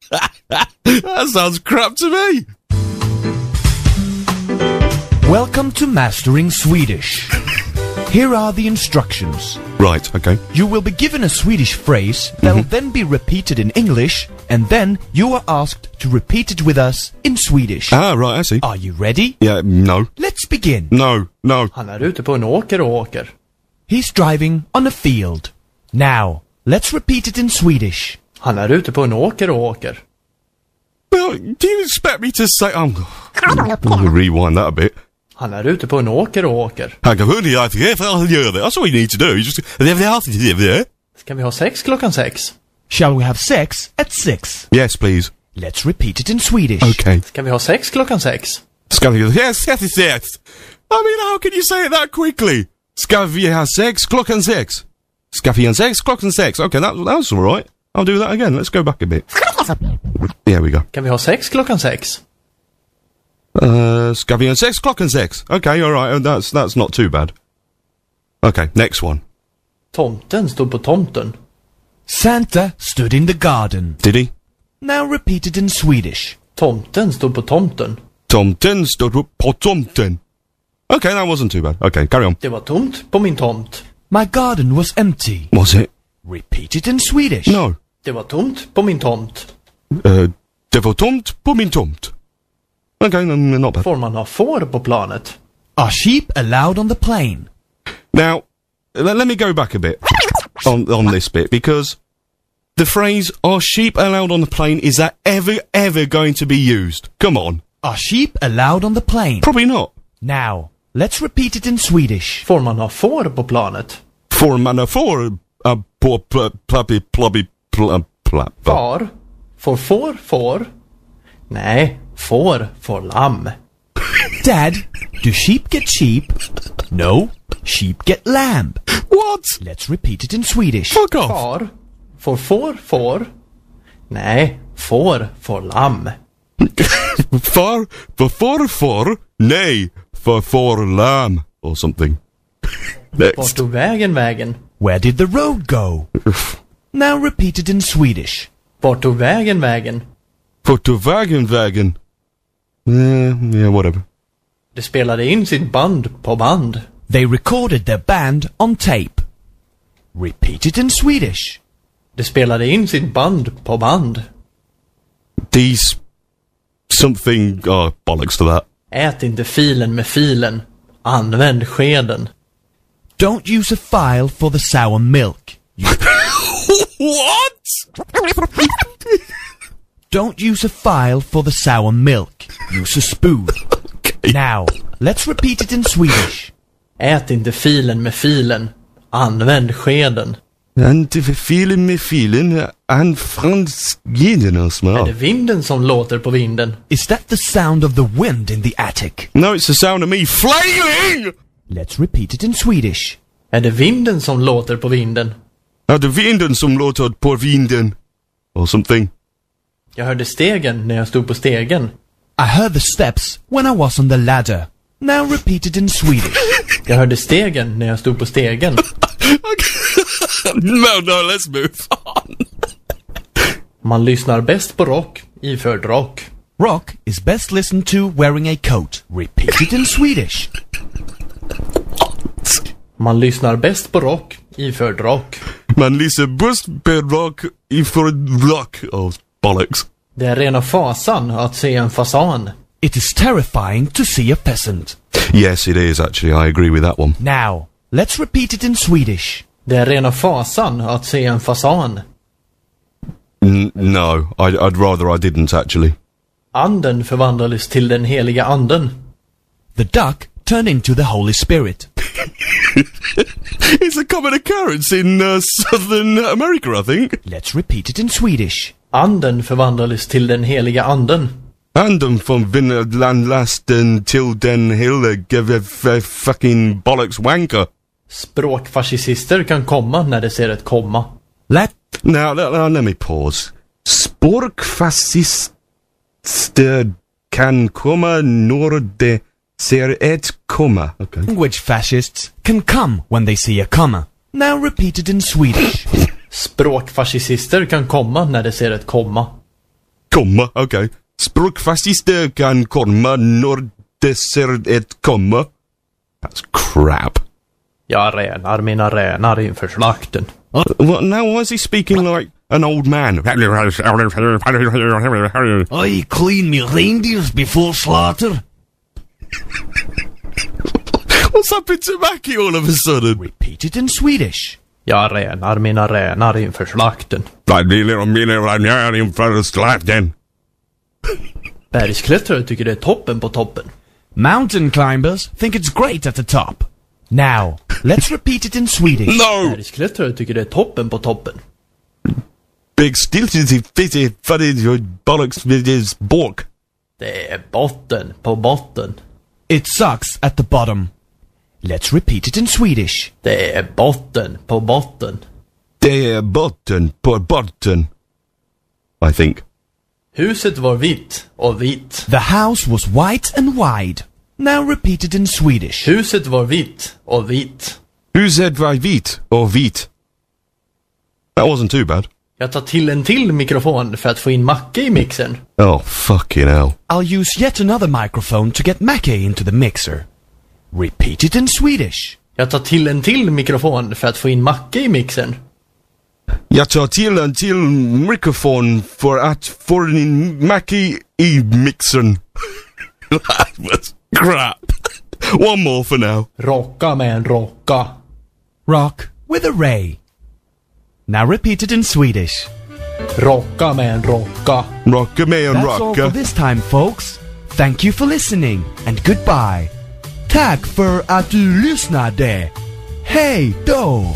That sounds crap to me. Welcome to Mastering Swedish. Here are the instructions. Right, okay. You will be given a Swedish phrase that will then be repeated in English, and then you are asked to repeat it with us in Swedish. Ah, right, I see. Are you ready? Yeah, no. Let's begin. No. Han är ute på en åker och åker. He's driving on a field. Now, let's repeat it in Swedish. Han är ute på en åker och åker. Well, do you expect me to say... I'm gonna rewind that a bit. Han är ute på en åker och åker. That's all you need to do. You just... Ska vi ha sex klockan 6? Shall we have sex at 6? Yes, please. Let's repeat it in Swedish. Okay. Ska vi ha sex klockan 6? Yes. I mean, how can you say it that quickly? Ska vi ha sex klockan 6? Ska vi ha sex klockan 6? Okay, that's all right. I'll do that again. Let's go back a bit. There we go. Kan vi ha sex klockan 6? Ska vi ha sex klockan 6? Okay, all right. That's not too bad. Okay, next one. Tomten stod på tomten. Santa stood in the garden. Did he? Now repeat it in Swedish. Tomten stod på tomten. Tomten stod på tomten. Okay, that wasn't too bad. Okay, carry on. Det var tomt på min tomt. My garden was empty. Was it? Repeat it in Swedish. No. Det var tomt på min tomt. Det var tomt på min tomt. Okay, not bad. Får man ha får på planet? Are sheep allowed on the plane? Now, let me go back a bit on this bit, because the phrase, are sheep allowed on the plane, is that ever going to be used? Come on. Are sheep allowed on the plane? Probably not. Now, let's repeat it in Swedish. Får man ha får på planet? Får man ha får på Far? Får? Nej, får lamm. Dad, do sheep get sheep? No, sheep get lamb. What? Let's repeat it in Swedish. Fuck off. Far? Får? Nej, får lamm. Får? Nej, får lamb. Or something. Next. Vart tog vägen? Where did the road go? Now repeat it in Swedish. Vart tog vägen? Vart tog vägen? Yeah, whatever. De spelade in sitt band på band. They recorded their band on tape. Repeat it in Swedish. De spelade in sitt band på band. These... something... Oh, bollocks to that. Ät inte filen med filen. Använd skeden. Don't use a file for the sour milk. What? Don't use a file for the sour milk. Use a spoon. Okay. Now, let's repeat it in Swedish. Ät inte filen med filen. Använd skeden. Inte filen med filen. Använd skeden. Är det vinden som låter på vinden? Is that the sound of the wind in the attic? No, it's the sound of me flailing! Let's repeat it in Swedish. Är det vinden som låter på vinden? Ja, det är vinden som låter på vinden. Or something. Jag hörde stegen när jag stod på stegen. I heard the steps when I was on the ladder. Now repeat it in Swedish. Jag hörde stegen när jag stod på stegen. No, let's move on. Man lyssnar bäst på rock iförd rock. Rock is best listened to wearing a coat. Repeat it in Swedish. Man lyssnar bäst på rock iförd rock. Man lyssnar bäst på rock iförd rock. Oh, bollocks. Det är rena fasan att se en fasan. It is terrifying to see a peasant. Yes, it is actually. I agree with that one. Now, let's repeat it in Swedish. Det är rena fasan att se en fasan. No, I'd rather I didn't actually. Anden förvandlades till den heliga anden. The duck turned into the Holy Spirit. It's a common occurrence in Southern America, I think. Let's repeat it in Swedish. Anden förvandlades till den heliga anden. Anden från Vinlandlasten till den heliga fucking bollocks wanker. Språkfascister kan komma när de ser ett komma. Now, let me pause. Språkfascister kan komma när de ser ett komma. Okay. Language fascists can come when they see a comma. Now repeat it in Swedish. Språkfascister kan komma när de ser ett komma. Komma, okej. Språkfascister kan komma när det ser ett komma. That's crap. Jag renar mina renar inför slakten. What, now why is he speaking like an old man? I clean me reindeers before slaughter. What's happened to Mackie all of a sudden? Repeat it in Swedish. Jag renar mina renar inför slakten. Bergsklättrare tycker det är toppen på toppen. Mountain climbers think it's great at the top. Now, let's repeat it in Swedish. No! Bergsklättrare tycker det är toppen på toppen. Big stilty fitty fuddy bollocks with his bork. Det är botten på botten. It sucks at the bottom. Let's repeat it in Swedish. Det är botten på botten. Det är botten på botten. I think. Huset var vitt och vit. The house was white and wide. Now repeat it in Swedish. Huset var vitt och vit. Huset var vit och vit. That wasn't too bad. Jag tar till en till mikrofon för att få in Macke i mixen. Oh, fucking hell. I'll use yet another microphone to get Mackie into the mixer. Repeat it in Swedish. Jag tar till en till mikrofon för att få in Macke i mixen. Jag tar till en till mikrofon för att få in Mackie i mixen. That was crap. One more for now. Rocka med en rocka. Rock with a ray. Now repeat it in Swedish. Rocka med en rocka. Rocka med en That's all for rocka. this time, folks. Thank you for listening and goodbye. Tack för att du lyssnade. Hej då!